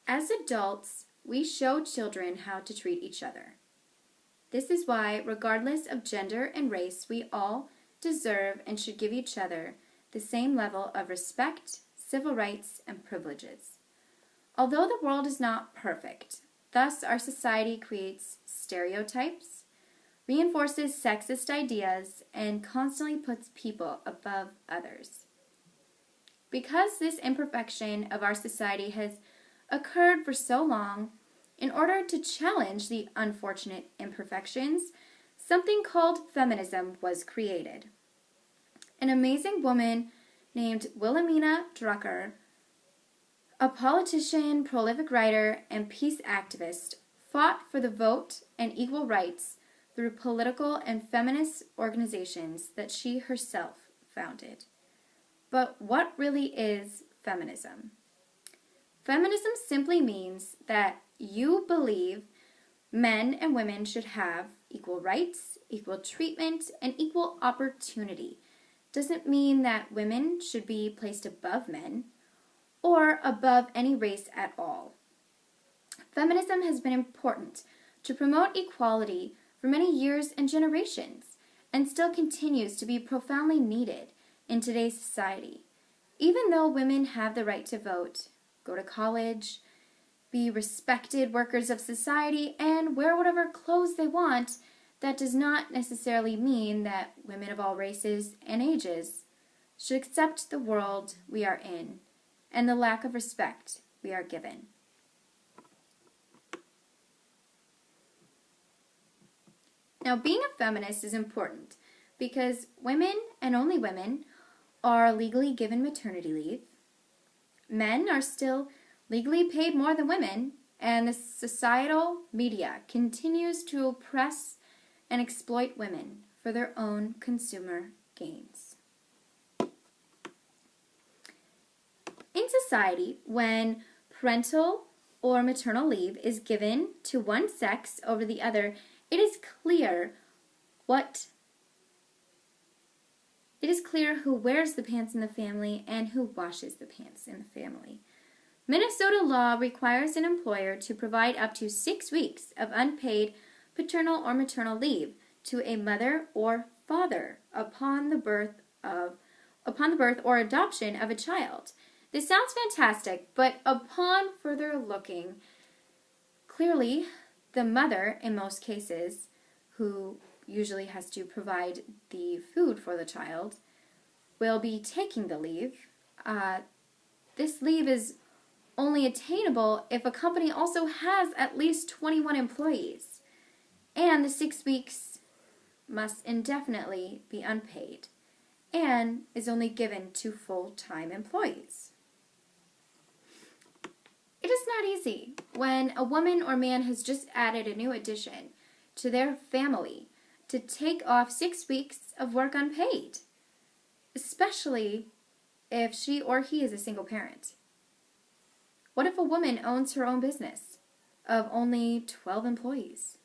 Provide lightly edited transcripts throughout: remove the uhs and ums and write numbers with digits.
As adults, we show children how to treat each other. This is why, regardless of gender and race, we all deserve and should give each other the same level of respect, civil rights, and privileges. Although the world is not perfect, thus our society creates stereotypes, reinforces sexist ideas, and constantly puts people above others. Because this imperfection of our society has occurred for so long, in order to challenge the unfortunate imperfections, something called feminism was created. An amazing woman named Wilhelmina Drucker, a politician, prolific writer, and peace activist, fought for the vote and equal rights through political and feminist organizations that she herself founded. But what really is feminism? Feminism simply means that you believe men and women should have equal rights, equal treatment, and equal opportunity. Doesn't mean that women should be placed above men or above any race at all. Feminism has been important to promote equality for many years and generations, and still continues to be profoundly needed in today's society. Even though women have the right to vote, go to college, be respected workers of society, and wear whatever clothes they want, that does not necessarily mean that women of all races and ages should accept the world we are in and the lack of respect we are given. Now, being a feminist is important because women, and only women, are legally given maternity leave. Men are still legally paid more than women, and the societal media continues to oppress and exploit women for their own consumer gains. In society, when parental or maternal leave is given to one sex over the other, it is clear who wears the pants in the family and who washes the pants in the family. Minnesota law requires an employer to provide up to 6 weeks of unpaid paternal or maternal leave to a mother or father upon the birth or adoption of a child. This sounds fantastic, but upon further looking, clearly the mother, in most cases, who usually has to provide the food for the child, will be taking the leave. This leave is only attainable if a company also has at least 21 employees, and the 6 weeks must indefinitely be unpaid and is only given to full-time employees. It is not easy when a woman or man has just added a new addition to their family to take off 6 weeks of work unpaid, especially if she or he is a single parent. What if a woman owns her own business of only 12 employees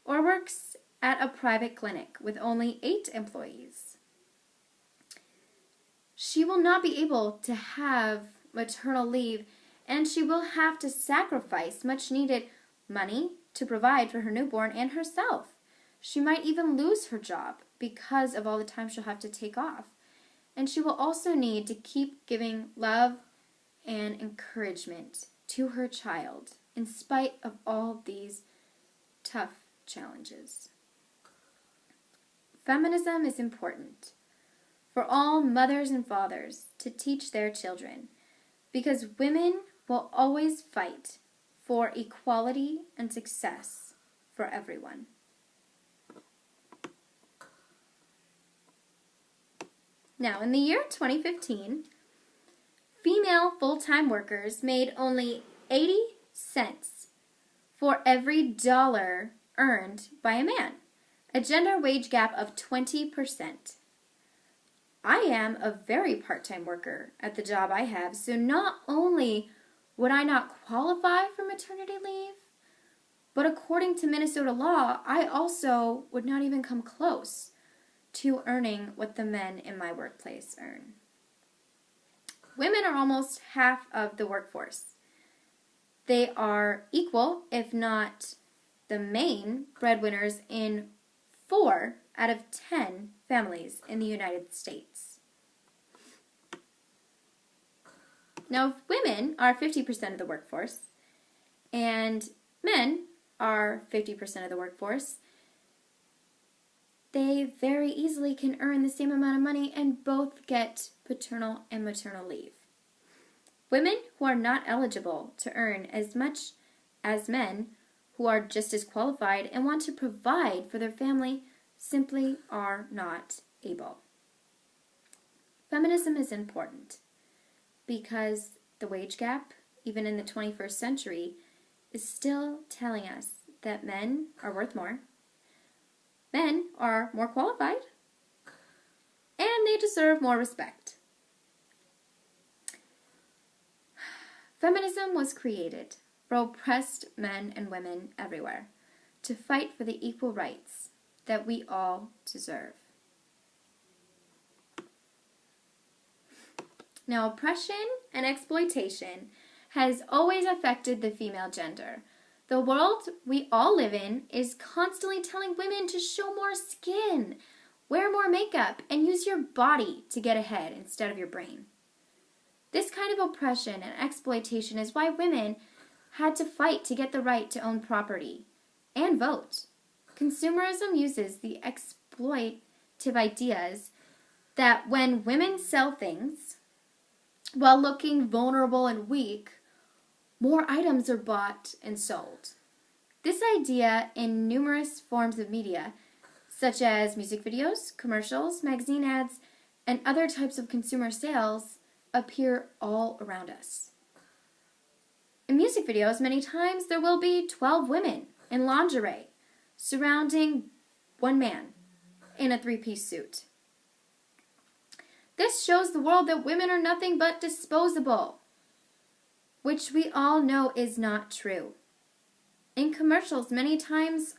or works at a private clinic with only 8 employees? She will not be able to have maternal leave, and she will have to sacrifice much needed money to provide for her newborn and herself. She might even lose her job because of all the time she'll have to take off. And she will also need to keep giving love and encouragement to her child in spite of all these tough challenges. Feminism is important for all mothers and fathers to teach their children, because women will always fight for equality and success for everyone. Now, in the year 2015, female full-time workers made only 80 cents for every dollar earned by a man, a gender wage gap of 20%. I am a very part-time worker at the job I have, so not only would I not qualify for maternity leave, but according to Minnesota law, I also would not even come close to earning what the men in my workplace earn. Women are almost half of the workforce. They are equal, if not the main breadwinners in 4 out of 10 families in the United States. Now, if women are 50% of the workforce and men are 50% of the workforce, they very easily can earn the same amount of money and both get paternal and maternal leave. Women who are not eligible to earn as much as men who are just as qualified and want to provide for their family simply are not able. Feminism is important because the wage gap, even in the 21st century, is still telling us that men are worth more, men are more qualified, and they deserve more respect. Feminism was created for oppressed men and women everywhere to fight for the equal rights that we all deserve. Now, oppression and exploitation has always affected the female gender. The world we all live in is constantly telling women to show more skin, wear more makeup, and use your body to get ahead instead of your brain. This kind of oppression and exploitation is why women had to fight to get the right to own property and vote. Consumerism uses the exploitative ideas that when women sell things while looking vulnerable and weak, more items are bought and sold. This idea in numerous forms of media, such as music videos, commercials, magazine ads, and other types of consumer sales, appear all around us. In music videos, many times there will be 12 women in lingerie surrounding one man in a 3-piece suit. This shows the world that women are nothing but disposable, which we all know is not true. In commercials, many times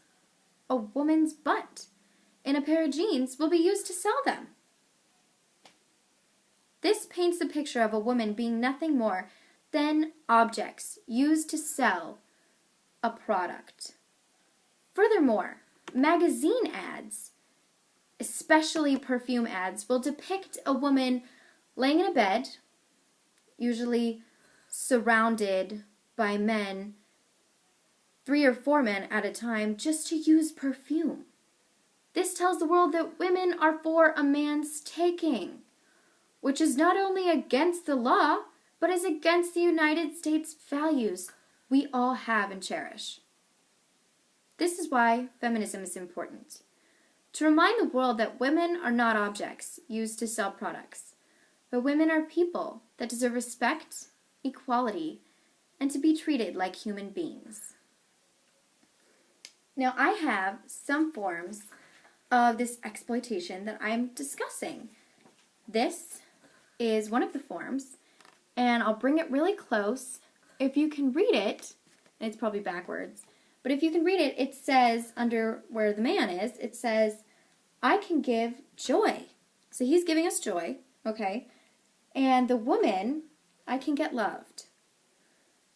a woman's butt in a pair of jeans will be used to sell them. This paints a picture of a woman being nothing more than objects used to sell a product. Furthermore, magazine ads, especially perfume ads, will depict a woman laying in a bed, usually surrounded by men, 3 or 4 men at a time, just to use perfume. This tells the world that women are for a man's taking, which is not only against the law, but is against the United States values we all have and cherish. This is why feminism is important. To remind the world that women are not objects used to sell products, but women are people that deserve respect, equality, and to be treated like human beings. Now, I have some forms of this exploitation that I'm discussing. This is one of the forms, and I'll bring it really close. If you can read it, and it's probably backwards, but if you can read it, it says under where the man is, it says, I can give joy. So he's giving us joy, okay? And the woman, I can get loved.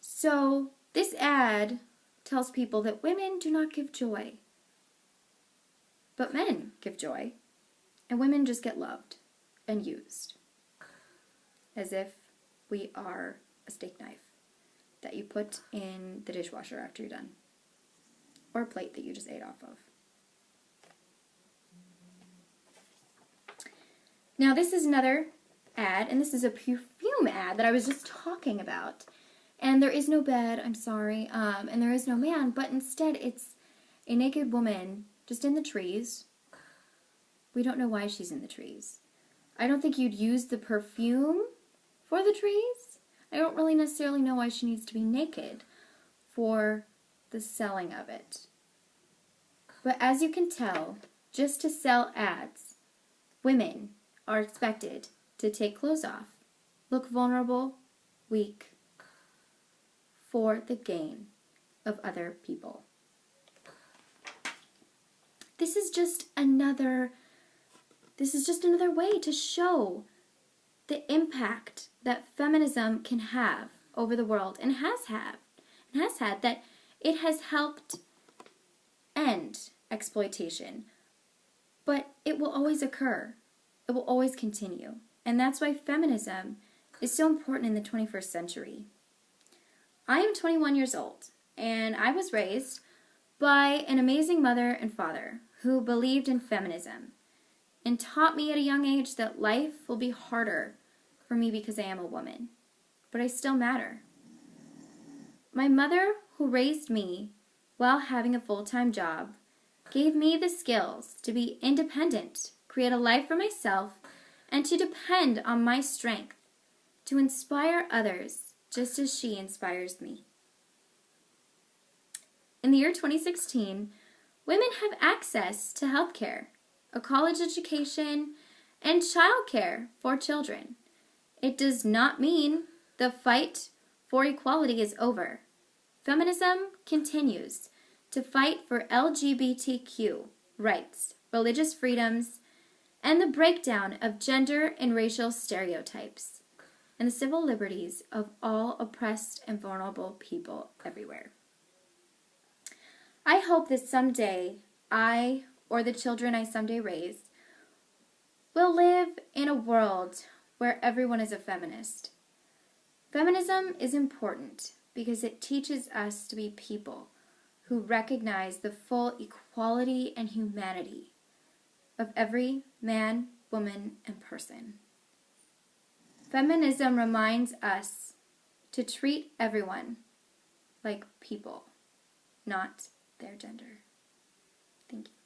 So this ad tells people that women do not give joy, but men give joy, and women just get loved and used, as if we are a steak knife that you put in the dishwasher after you're done, or a plate that you just ate off of. Now this is another ad, and this is a perfume ad that I was just talking about. And there is no bed, I'm sorry, and there is no man, but instead it's a naked woman just in the trees. We don't know why she's in the trees. I don't think you'd use the perfume for the trees. I don't really necessarily know why she needs to be naked for the selling of it. But as you can tell, just to sell ads, women are expected to take clothes off, look vulnerable, weak, for the gain of other people. This is just another way to show the impact that feminism can have over the world and has had. has had, that it has helped end exploitation. But it will always occur. It will always continue. And that's why feminism is so important in the 21st century. I am 21 years old, and I was raised by an amazing mother and father who believed in feminism and taught me at a young age that life will be harder for me because I am a woman. But I still matter. My mother, who raised me while having a full-time job, gave me the skills to be independent, create a life for myself, and to depend on my strength to inspire others just as she inspires me. In the year 2016, women have access to health care, a college education, and childcare for children. It does not mean the fight for equality is over. Feminism continues to fight for LGBTQ rights, religious freedoms, and the breakdown of gender and racial stereotypes, and the civil liberties of all oppressed and vulnerable people everywhere. I hope that someday I, or the children I someday raise, will live in a world where everyone is a feminist. Feminism is important because it teaches us to be people who recognize the full equality and humanity of every man, woman, and person. Feminism reminds us to treat everyone like people, not their gender. Thank you.